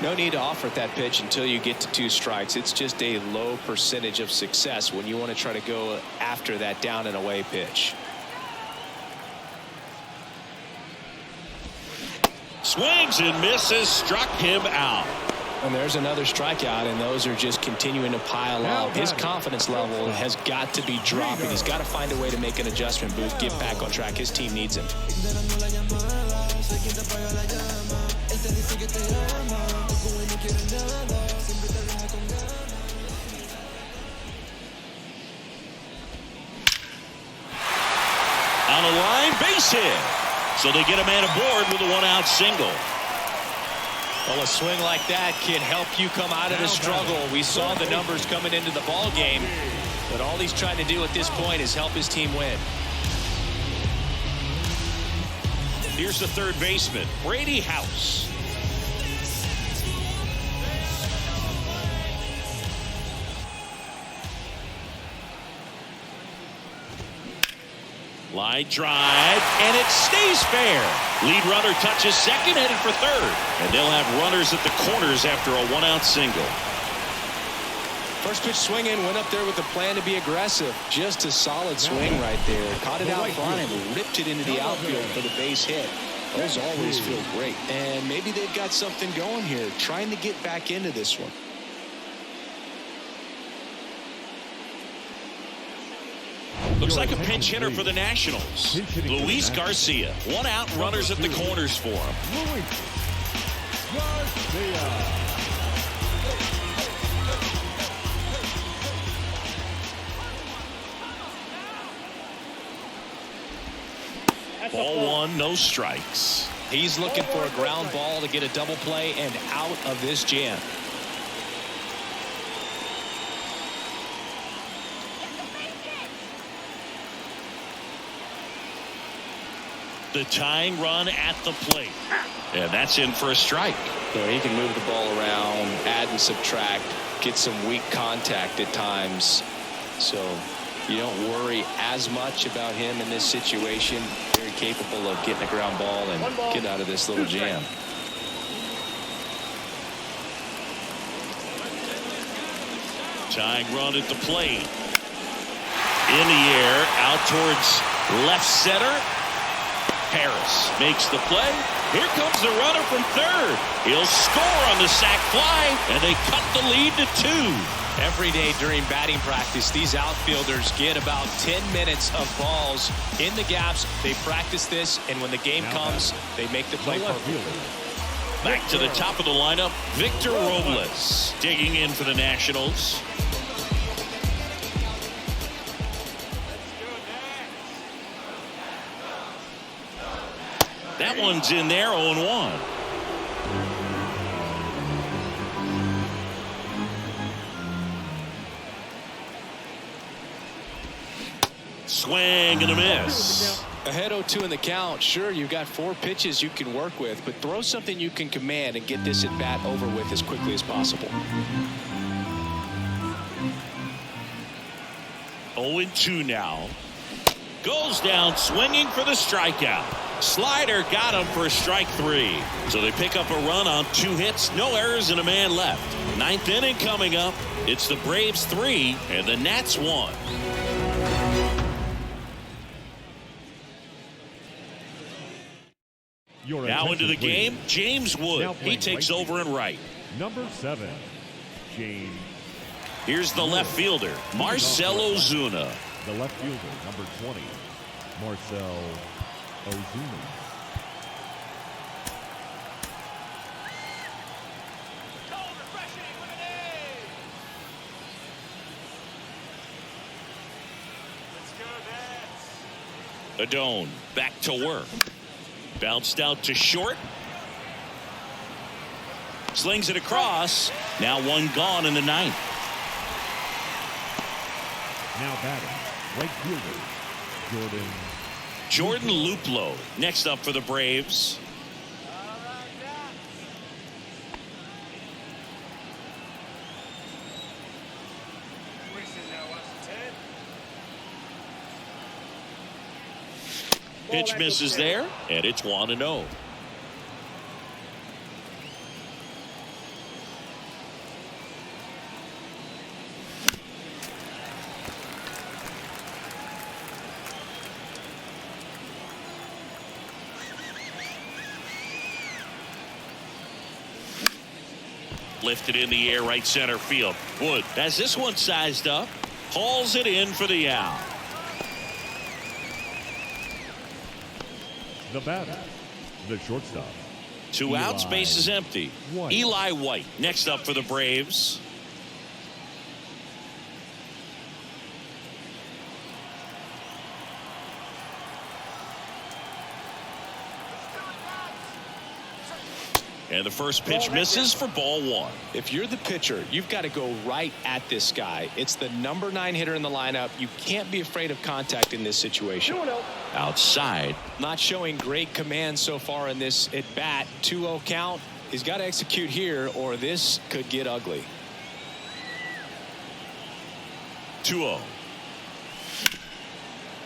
No need to offer that pitch until you get to 2 strikes. It's just a low percentage of success when you want to try to go after that down and away pitch. Swings and misses, struck him out. And there's another strikeout, and those are just continuing to pile up. His confidence level has got to be dropping. He's got to find a way to make an adjustment, Booth, get back on track. His team needs him. On a line, base hit. So they get a man aboard with a 1-out single. Well, a swing like that can help you come out of the struggle. We saw the numbers coming into the ball game, but all he's trying to do at this point is help his team win. Here's the third baseman, Brady House. Line drive, and it stays fair. Lead runner touches second, headed for third. And they'll have runners at the corners after a 1-out single. First pitch swinging, went up there with the plan to be aggressive. Just a solid swing right there. Caught it out front and ripped it into the outfield for the base hit. Those always feel great. And maybe they've got something going here, trying to get back into this one. Looks like a pinch hitter for the Nationals. Luis Garcia. 1 out, runners at the corners for him. Luis Garcia. Ball 1, no strikes. He's looking for a ground ball to get a double play and out of this jam. The tying run at the plate. And that's in for a strike. So he can move the ball around, add and subtract, get some weak contact at times. So you don't worry as much about him in this situation. Very capable of getting a ground ball and getting out of this little jam. Tying run at the plate. In the air, out towards left center. Harris makes the play. Here comes the runner from third. He'll score on the sac fly, and they cut the lead to 2. Every day during batting practice, these outfielders get about 10 minutes of balls in the gaps. They practice this, and when the game comes, they make the play perfectly. Back to the top of the lineup, Victor Robles digging in for the Nationals. That one's in there, 0-1. Swing and a miss. Ahead 0-2 in the count. Sure, you've got 4 pitches you can work with, but throw something you can command and get this at bat over with as quickly as possible. 0-2 now. Goes down swinging for the strikeout. Slider got him for strike 3. So they pick up a run on 2 hits, no errors, and a man left. 9th inning coming up. It's the Braves 3 and the Nats 1. Now into the game, James Wood. He takes over in right. Number 7, James. Here's the left fielder, Marcell Ozuna. The left fielder, number 20, Marcell Ozuna. Adone back to work. Bounced out to short. Slings it across. Now 1 gone in the 9th. Now batting, right fielder, Jordan Luplow next up for the Braves. Pitch misses there, and it's 1-0. Lifted in the air, right center field. Wood has this one sized up, hauls it in for the out. The batter, the shortstop. 2 outs, base is empty. Eli White next up for the Braves. And the first pitch misses for ball 1. If you're the pitcher, you've got to go right at this guy. It's the number 9 hitter in the lineup. You can't be afraid of contact in this situation. Outside. Not showing great command so far in this at bat. 2-0 count. He's got to execute here or this could get ugly. 2-0.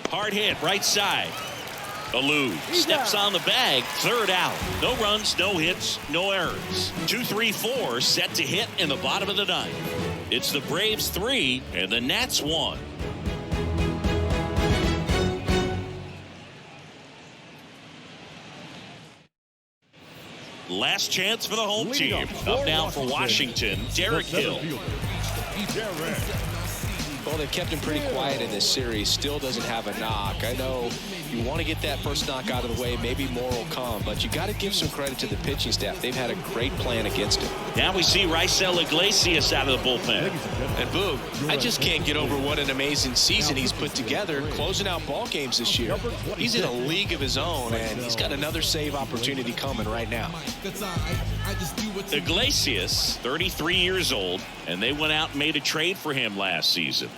Hard hit right side. Alou steps on the bag. 3rd out. No runs, no hits, no errors. 2-3-4 set to hit in the bottom of the 9th. It's the Braves 3 and the Nats 1. Last chance for the home team. Up now for Washington, Derek Hill. Well, they've kept him pretty quiet in this series. Still doesn't have a knock. I know you want to get that first knock out of the way. Maybe more will come, but you got to give some credit to the pitching staff. They've had a great plan against him. Now we see Raisel Iglesias out of the bullpen. And Boog, I just can't get over what an amazing season he's put together, closing out ball games this year. He's in a league of his own, and he's got another save opportunity coming right now. Iglesias, 33 years old, and they went out and made a trade for him last season.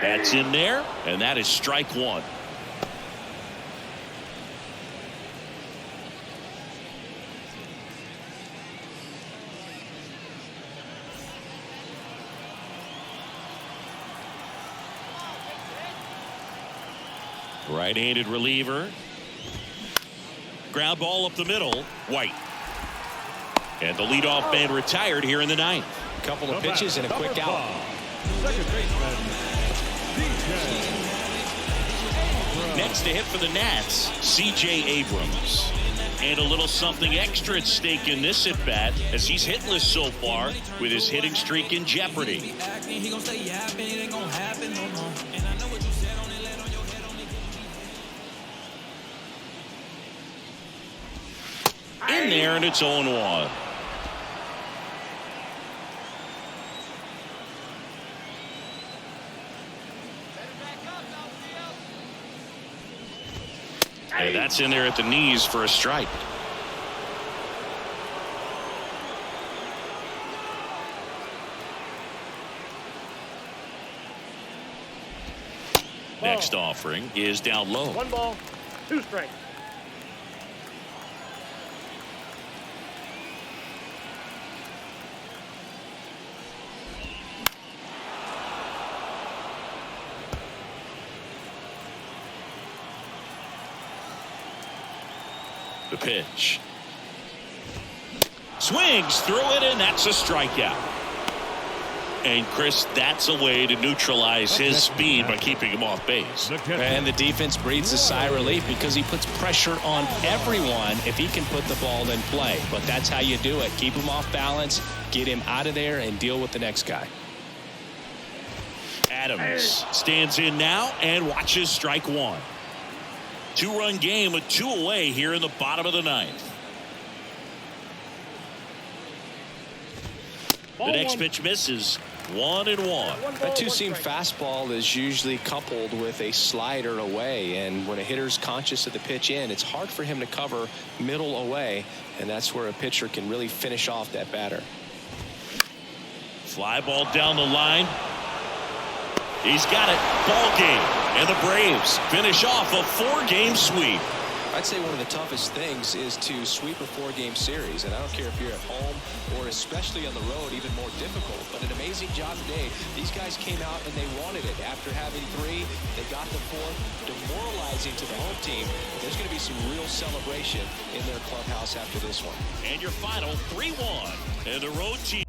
That's in there, and that is strike one. Right-handed reliever. Ground ball up the middle. White. And the leadoff man retired here in the ninth. A couple of pitches and a quick out. Second baseman, Next to hit for the Nats, C.J. Abrams. And a little something extra at stake in this at-bat as he's hitless so far with his hitting streak in jeopardy. In there, and it's 0-1. And that's in there at the knees for a strike. Next offering is down low. 1 ball, 2 strikes. The pitch. Swings through it, and that's a strikeout. And Chris, that's a way to neutralize his speed by keeping him off base. And the defense breathes a sigh of relief because he puts pressure on everyone if he can put the ball in play. But that's how you do it. Keep him off balance, get him out of there, and deal with the next guy. Adams stands in now and watches strike one. 2-run game with 2 away here in the bottom of the ninth. The next pitch misses. 1-1. That two-seam fastball is usually coupled with a slider away, and when a hitter's conscious of the pitch in, it's hard for him to cover middle away, and that's where a pitcher can really finish off that batter. Fly ball down the line. He's got it. Ball game. And the Braves finish off a 4-game sweep. I'd say one of the toughest things is to sweep a 4-game series, and I don't care if you're at home or especially on the road, even more difficult. But an amazing job today. These guys came out and they wanted it. After having 3, they got the 4th, demoralizing to the home team. There's going to be some real celebration in their clubhouse after this one. And your final 3-1. And the road team.